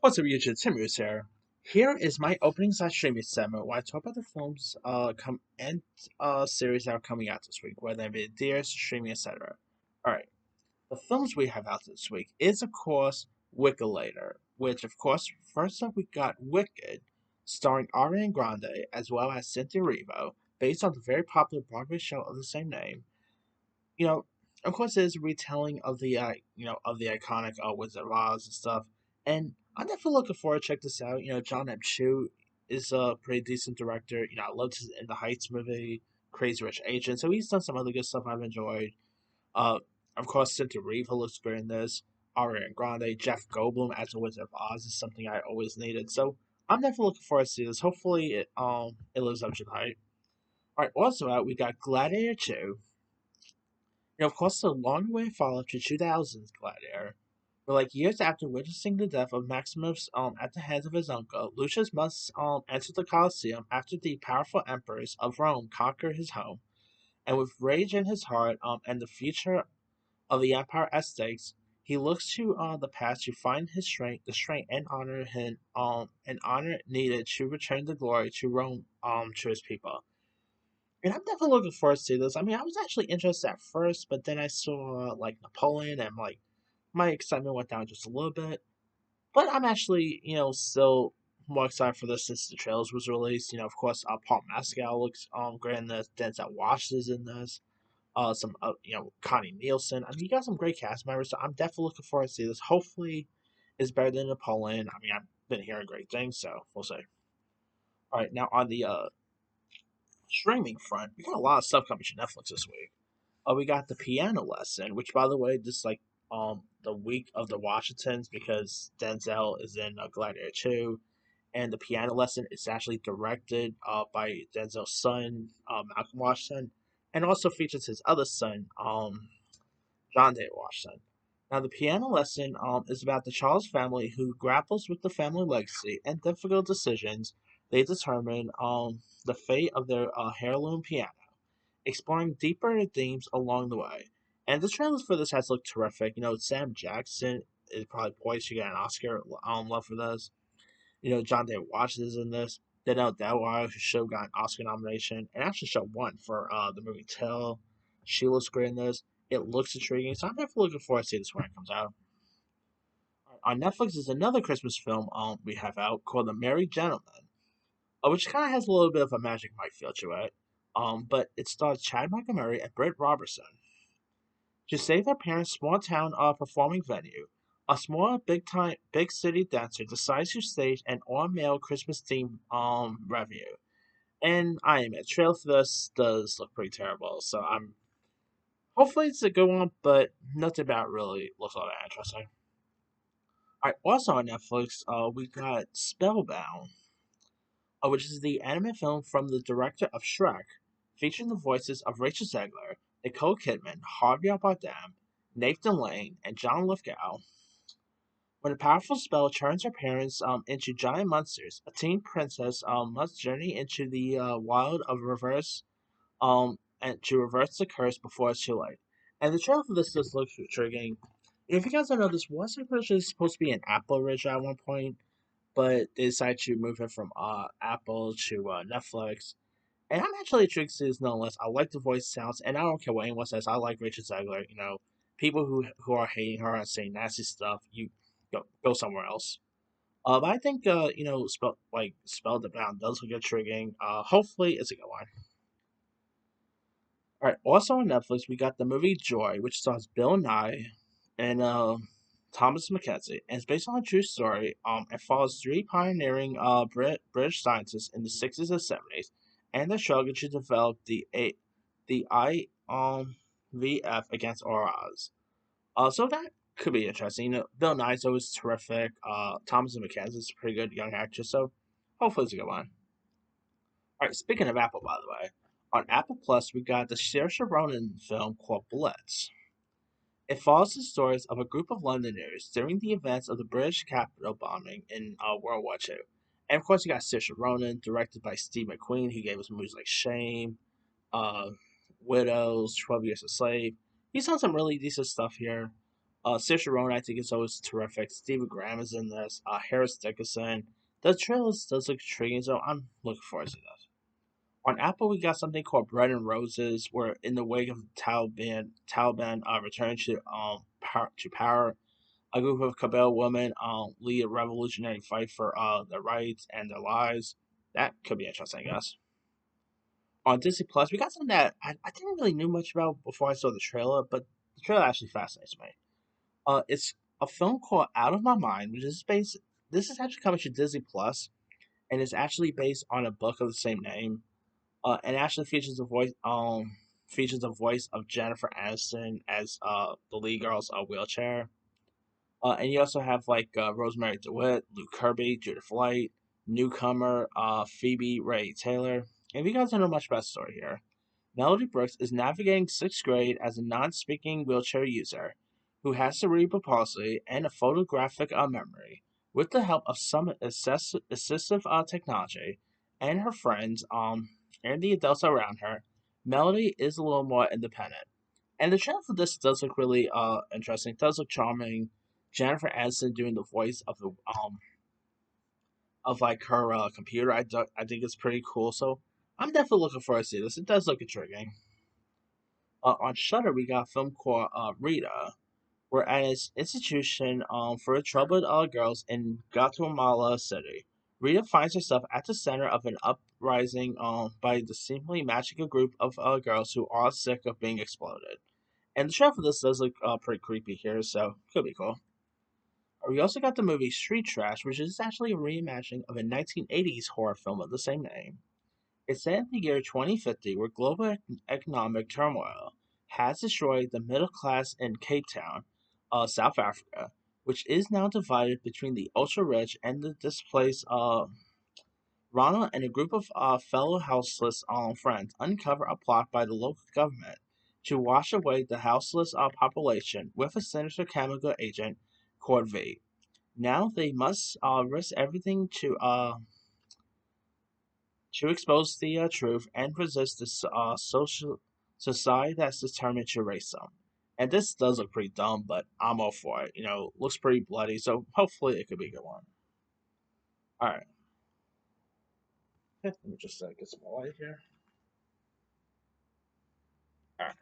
What's up, YouTube? Tim Roos here. Here is my opening slash streaming segment where I talk about the films come and series that are coming out this week, whether they be theaters, streaming, etc. Alright, the films we have out this week is of course Wicked, which of course first up we got Wicked, starring Ariana Grande as well as Cynthia Erivo, based on the very popular Broadway show of the same name. You know, of course, it is a retelling of the iconic Wizard of Oz and stuff. And I'm definitely looking forward to check this out. John M. Chu is a pretty decent director. I loved his In the Heights movie, Crazy Rich Asian. So he's done some other good stuff I've enjoyed. Uh, of course, Cynthia Erivo looks great in this. Ariana Grande, Jeff Goldblum as the Wizard of Oz is something I always needed. So I'm definitely looking forward to see this. Hopefully, it lives up to the hype. All right, also out we got Gladiator 2. Of course, the long-awaited follow-up to 2000's Gladiator. But like years after witnessing the death of Maximus at the hands of his uncle, Lucius must enter the Colosseum after the powerful emperors of Rome conquer his home. And with rage in his heart and the future of the empire at stakes, he looks to the past to find the strength and honor needed to return the glory to Rome to his people. And I'm definitely looking forward to this. I mean, I was actually interested at first, but then I saw like Napoleon, and like my excitement went down just a little bit. But I'm actually, still more excited for this since the trailers was released. Of course, Paul Mescal looks great in this. Denzel Washington's in this. Some Connie Nielsen. I mean, you got some great cast members, so I'm definitely looking forward to see this. Hopefully, it's better than Napoleon. I mean, I've been hearing great things, so we'll see. All right, now on the streaming front, we got a lot of stuff coming to Netflix this week. We got the piano lesson, which by the way, this is like the week of the Washingtons because Denzel is in Gladiator 2, and the piano lesson is actually directed by Denzel's son, Malcolm Washington, and also features his other son, John Day Washington. Now, the piano lesson is about the Charles family who grapples with the family legacy and difficult decisions they determine the fate of their heirloom piano, exploring deeper themes along the way. And the trailers for this has looked terrific. Sam Jackson is probably poised to get an Oscar love for this. John David Washington is in this. Danelle Delwire, who should have got an Oscar nomination, and actually should have won for the movie Till. She looks great in this. It looks intriguing, so I'm definitely looking forward to see this when it comes out. On Netflix is another Christmas film we have out called The Merry Gentleman, which kind of has a little bit of a Magic Mike feel to it. But it stars Chad Montgomery and Britt Robertson. To save their parents' small town performing venue, a small big city dancer decides to stage an all male Christmas themed revue. And I am a trailer for this does look pretty terrible, so I'm hopefully it's a good one, but nothing about it really looks all that interesting. Alright, also on Netflix, we got Spellbound, which is the anime film from the director of Shrek, featuring the voices of Rachel Zegler, Nicole Kidman, Javier Bardem, Nathan Lane, and John Lithgow. When a powerful spell turns her parents into giant monsters, a teen princess must journey into the wild of reverse and to reverse the curse before it's too late. And the trailer for this just looks intriguing. If you guys don't know, this was originally supposed to be an Apple original at one point, but they decided to move it from Apple to Netflix. And I'm actually intrigued to see this nonetheless. I like the voice sounds, and I don't care what anyone says. I like Rachel Zegler. People who are hating her and saying nasty stuff, you go somewhere else. But I think Spelled Bound does look intriguing. Hopefully it's a good one. All right. Also on Netflix, we got the movie Joy, which stars Bill Nye and Thomas McKenzie, and it's based on a true story. It follows three pioneering British scientists in the '60s and '70s, and their struggle to develop the IVF against oral odds. So that could be interesting. Bill Nye's always terrific. Thomas McKenzie's a pretty good young actor, so hopefully it's a good one. All right. Speaking of Apple, by the way, on Apple Plus we got the Saoirse Ronan film called Blitz. It follows the stories of a group of Londoners during the events of the British Capitol bombing in World War II. And of course, you got Saoirse Ronan, directed by Steve McQueen, who gave us movies like Shame, uh, Widows, 12 Years a Slave. He's done some really decent stuff here. Saoirse Ronan, I think, is always terrific. Stephen Graham is in this. Harris Dickinson. The trailer does look intriguing, so I'm looking forward to that. On Apple, we got something called Bread and Roses, where in the wake of the Taliban return to power, a group of Kabyle women lead a revolutionary fight for their rights and their lives. That could be interesting, I guess. On Disney Plus, we got something that I didn't really knew much about before I saw the trailer, but the trailer actually fascinates me. It's a film called Out of My Mind, which is based. This is actually coming to Disney Plus, and it's actually based on a book of the same name. And actually features the voice of Jennifer Aniston as the lead girl's wheelchair. And you also have like Rosemary DeWitt, Luke Kirby, Judith Light, newcomer Phoebe Ray Taylor. And if you guys don't know much about the story here, Melody Brooks is navigating sixth grade as a non-speaking wheelchair user who has cerebral palsy and a photographic memory. With the help of some assistive technology and her friends, and the adults around her, Melody is a little more independent. And the trailer for this does look really interesting. It does look charming. Jennifer Aniston doing the voice of the of like her computer. I think it's pretty cool. So I'm definitely looking forward to see this. It does look intriguing. On Shudder, we got a film called Rita, where at an institution for troubled girls in Guatemala City, Rita finds herself at the center of an uprising by the seemingly magical group of girls who are sick of being exploded. And the trailer for this does look pretty creepy here, so could be cool. We also got the movie Street Trash, which is actually a reimagining of a 1980s horror film of the same name. It's set in the year 2050, where global economic turmoil has destroyed the middle class in Cape Town, South Africa, which is now divided between the ultra rich and the displaced. Ronald and a group of fellow houseless friends uncover a plot by the local government to wash away the houseless population with a sinister chemical agent called V. Now they must risk everything to expose the truth and resist this social society that's determined to erase them. And this does look pretty dumb, but I'm all for it. Looks pretty bloody, so hopefully it could be a good one. All right, let me just get some more light here. All right.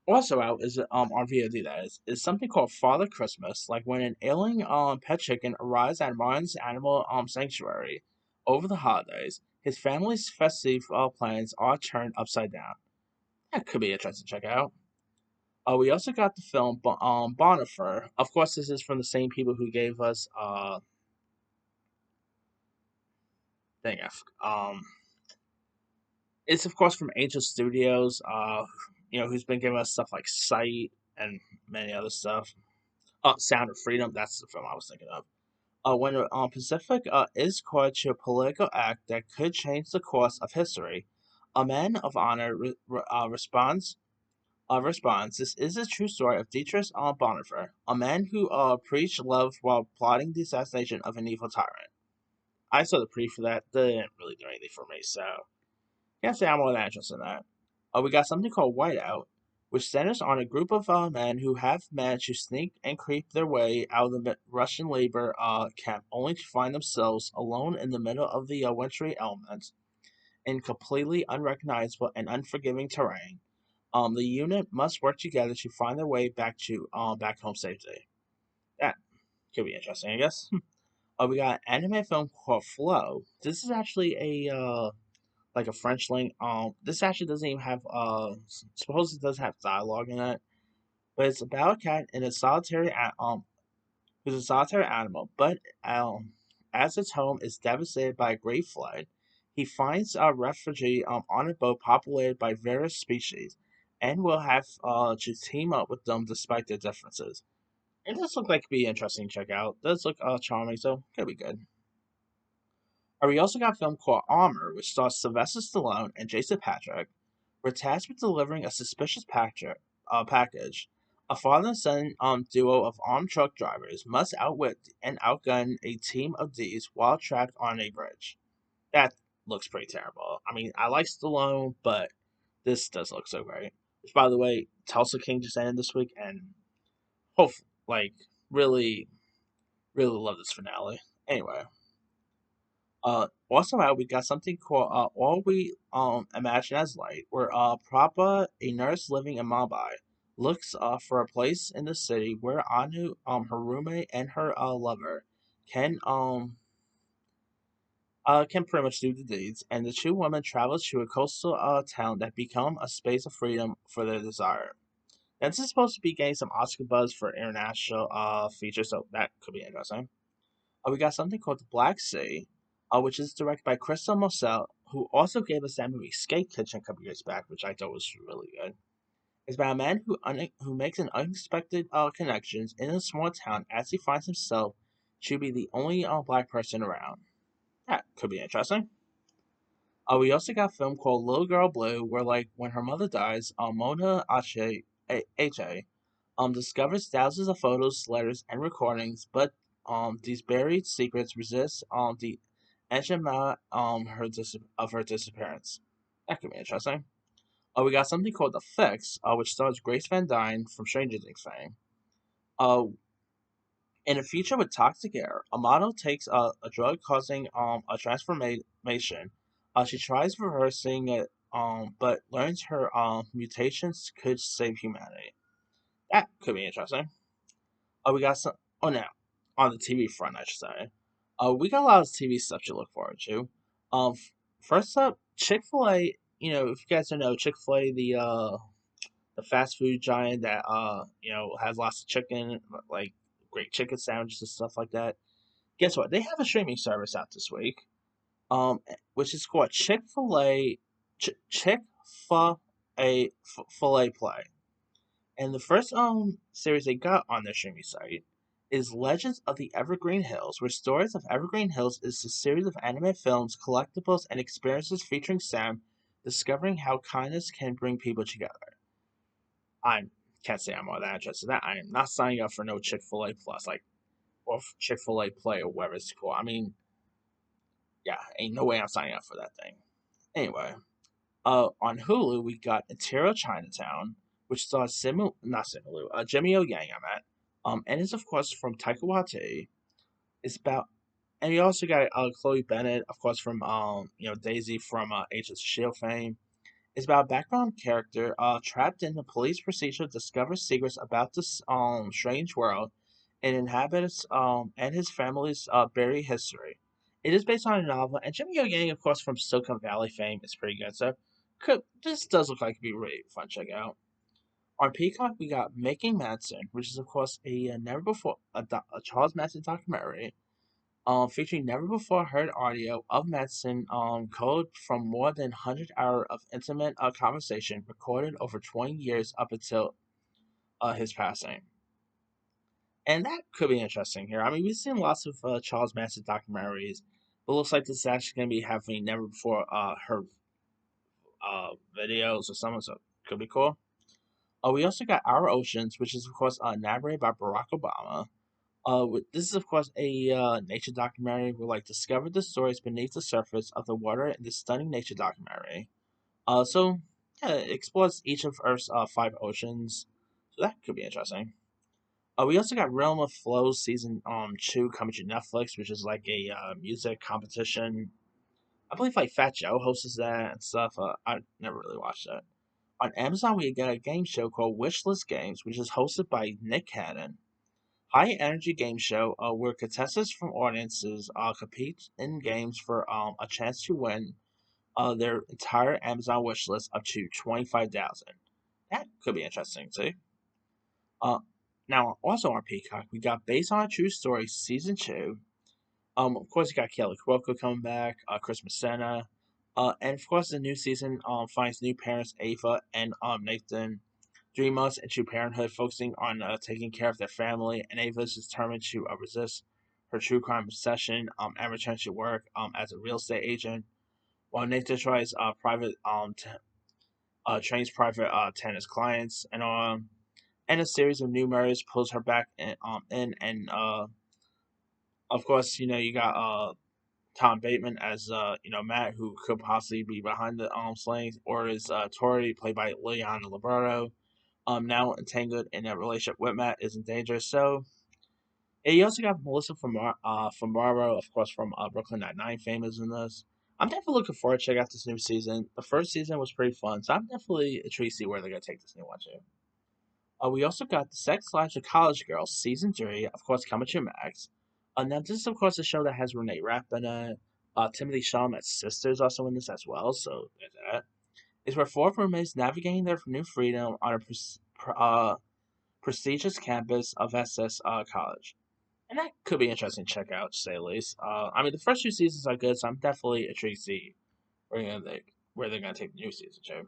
Also out is on VOD, that is something called Father Christmas, like when an ailing pet chicken arrives at Martin's animal sanctuary over the holidays. His family's festive plans are turned upside down. That could be interesting to check out. We also got the film Bonifer. Of course, this is from the same people who gave us thing. It's of course from Angel Studios. Who's been giving us stuff like Sight and many other stuff. Sound of Freedom. That's the film I was thinking of. When Pacific is caught to a political act that could change the course of history, a man of honor responds, "This is a true story of Dietrich Bonhoeffer, a man who preached love while plotting the assassination of an evil tyrant." I saw the preview for that. They didn't really do anything for me, so can't say I'm all that interested in that. We got something called Whiteout, which centers on a group of men who have managed to sneak and creep their way out of the Russian labor camp, only to find themselves alone in the middle of the wintry elements in completely unrecognizable and unforgiving terrain. The unit must work together to find their way back home safely. That could be interesting, I guess. We got an anime film called Flow. This is actually a like a French link. This actually doesn't even have suppose it does have dialogue in it, but it's about a cat in a who's a solitary animal, but as its home is devastated by a great flood, he finds a refugee on a boat populated by various species, and will have to team up with them despite their differences. It does look like it'd be interesting to check out. It does look charming, so could be good. We also got a film called Armor, which stars Sylvester Stallone and Jason Patric. We're tasked with delivering a suspicious package. A father and son duo of armed truck drivers must outwit and outgun a team of thieves while trapped on a bridge. That looks pretty terrible. I mean, I like Stallone, but this does look so great. Which, by the way, Tulsa King just ended this week, and hope like really, really love this finale. Anyway, also out we got something called All We Imagine as Light, where Prabha, a nurse living in Mumbai, looks for a place in the city where Anu, her roommate and her lover, can can pretty much do the deeds, and the two women travel to a coastal town that become a space of freedom for their desire. And this is supposed to be getting some Oscar buzz for international features, so that could be interesting. We got something called The Black Sea, which is directed by Crystal Moselle, who also gave us that movie Skate Kitchen a couple years back, which I thought was really good. It's about a man who makes an unexpected connections in a small town as he finds himself to be the only black person around. That could be interesting. We also got a film called Little Girl Blue, where like when her mother dies, Mona Ache discovers thousands of photos, letters, and recordings, but these buried secrets resist the enigma of her disappearance. That could be interesting. We got something called The Fix, which stars Grace Van Dyne from Stranger Things fame. Uh, in a future with toxic air, a model takes a drug causing a transformation. She tries reversing it, but learns her mutations could save humanity. That could be interesting. We got some. Oh, now on the TV front, I should say. We got a lot of TV stuff to look forward to. First up, Chick Fil A. You know, if you guys don't know, Chick Fil A, the fast food giant that has lots of chicken, like great chicken sandwiches and stuff like that. Guess what? They have a streaming service out this week, which is called Chick Fil A, Chick Fil A Filet Play. And the first series they got on their streaming site is Legends of the Evergreen Hills, where Stories of Evergreen Hills is a series of anime films, collectibles, and experiences featuring Sam discovering how kindness can bring people together. I can't say I'm all that interested in that. I am not signing up for no Chick Fil A Plus, like or Chick Fil A Play or whatever it's called. I mean, yeah, ain't no way I'm signing up for that thing. Anyway, on Hulu, we got Interior Chinatown, which stars Jimmy O Yang, I'm at. And it's of course from Taika Waititi. It's about, and you also got Chloe Bennett, of course, from Daisy from Agents of Shield fame. It's about a background character trapped in the police procedure discovers secrets about this strange world and inhabits and his family's buried history. It is based on a novel, and Jimmy O Yang, of course, from Silicon Valley fame, is pretty good. So, this does look like it'd be really fun to check out. On Peacock, we got Making Madsen, which is, of course, a never before a Charles Manson documentary, featuring never before heard audio of Madsen code from more than 100 hours of intimate conversation recorded over 20 years up until his passing. And that could be interesting here. I mean, we've seen lots of Charles Manson documentaries, but it looks like this is actually going to be having never before heard videos or something, so could be cool. We also got Our Oceans, which is, of course, narrated by Barack Obama. This is, of course, a nature documentary where, like, discover the stories beneath the surface of the water in this stunning nature documentary. So, yeah, it explores each of Earth's five oceans. So that could be interesting. We also got Realm of Flow season 2 coming to Netflix, which is like a music competition. I believe like Fat Joe hosts that and stuff. I never really watched that. On Amazon, we got a game show called Wishlist Games, which is hosted by Nick Cannon. High energy game show where contestants from audiences compete in games for a chance to win their entire Amazon wish list up to 25,000. That could be interesting too. Uh, Now, also on Peacock, we got Based on a True Story Season 2. Of course, you got Kelly Cuoco coming back, Chris Messina, and of course, the new season finds new parents Ava and Nathan 3 months into parenthood, focusing on taking care of their family, and Ava is determined to resist her true crime obsession and return to work as a real estate agent, while Nathan tries trains private tennis clients, and a series of new murders pulls her back in and of course, you got Tom Bateman as Matt, who could possibly be behind the slings, or is Tori, played by Leon Liberto, now entangled in a relationship with Matt, is in danger. So yeah, you also got Melissa from Marrow, of course, from Brooklyn Nine-Nine, famous in this. I'm definitely looking forward to check out this new season. The first season was pretty fun, so I'm definitely intrigued to see where they're gonna take this new one too. We also got the Sex Lives of College Girls season 3, of course, coming to Max. Now this is of course a show that has Renee Rapp in it. Timothy Chalamet's sister is also in this as well, so there's that. It's where four roommates navigating their new freedom on a prestigious campus of SS College. And that could be interesting to check out, to say the least. I mean, the first two seasons are good, so I'm definitely intrigued to see where they're gonna take the new season too.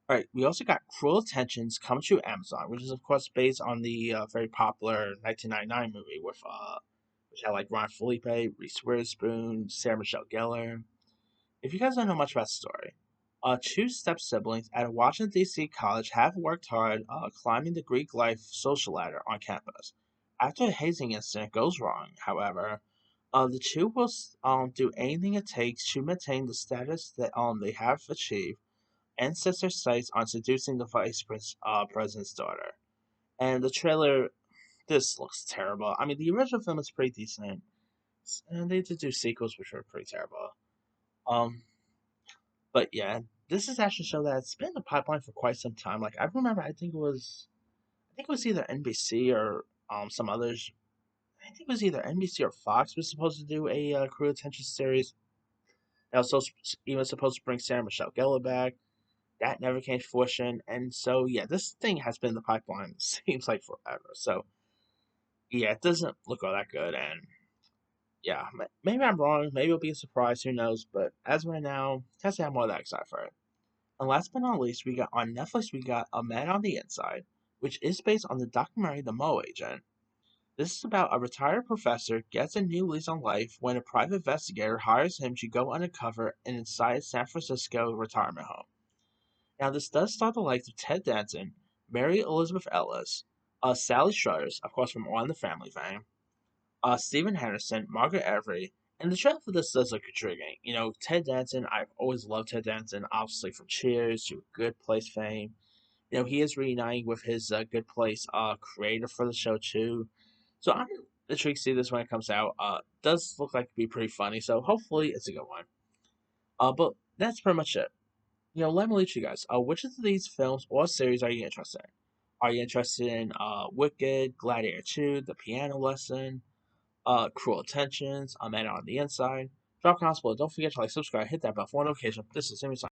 All right, we also got Cruel Intentions coming to Amazon, which is of course based on the very popular 1999 movie which had like Ron Felipe, Reese Witherspoon, Sarah Michelle Gellar. If you guys don't know much about the story, two step siblings at a Washington D.C. college have worked hard climbing the Greek life social ladder on campus. After a hazing incident goes wrong, however, the two will do anything it takes to maintain the status that they have achieved and sets their sights on seducing the president's daughter. And the trailer, this looks terrible. I mean, the original film is pretty decent, and they did do sequels which were pretty terrible. Um, but yeah, this is actually a show that's been in the pipeline for quite some time. Like I remember, I think it was either NBC or some others. I think it was either NBC or Fox was supposed to do a Crew Attention series. That was even supposed to bring Sarah Michelle Gellar back. That never came to fruition. And so, yeah, this thing has been in the pipeline, seems like forever. So, yeah, it doesn't look all that good. And yeah, maybe I'm wrong. Maybe it'll be a surprise. Who knows? But as of right now, can't say I'm more that excited for it. And last but not least, we got on Netflix, we got A Man on the Inside, which is based on the documentary The Mo Agent. This is about a retired professor gets a new lease on life when a private investigator hires him to go undercover inside San Francisco retirement home. Now, this does star the likes of Ted Danson, Mary Elizabeth Ellis, Sally Struthers, of course from All in the Family fame, Stephen Henderson, Margaret Avery, and the trailer for this does look intriguing. You know, Ted Danson, I've always loved Ted Danson, obviously from Cheers to Good Place fame. You know, he is reuniting with his Good Place creator for the show too. So I'm intrigued to see this when it comes out. Does look like to be pretty funny, so hopefully it's a good one. But that's pretty much it. Let me lead you guys. Which of these films or series are you interested in? Are you interested in Wicked, Gladiator 2, The Piano Lesson, Cruel Intentions, A Man on the Inside? Drop comments below. Don't forget to like, subscribe, hit that bell for notification. This is Sammy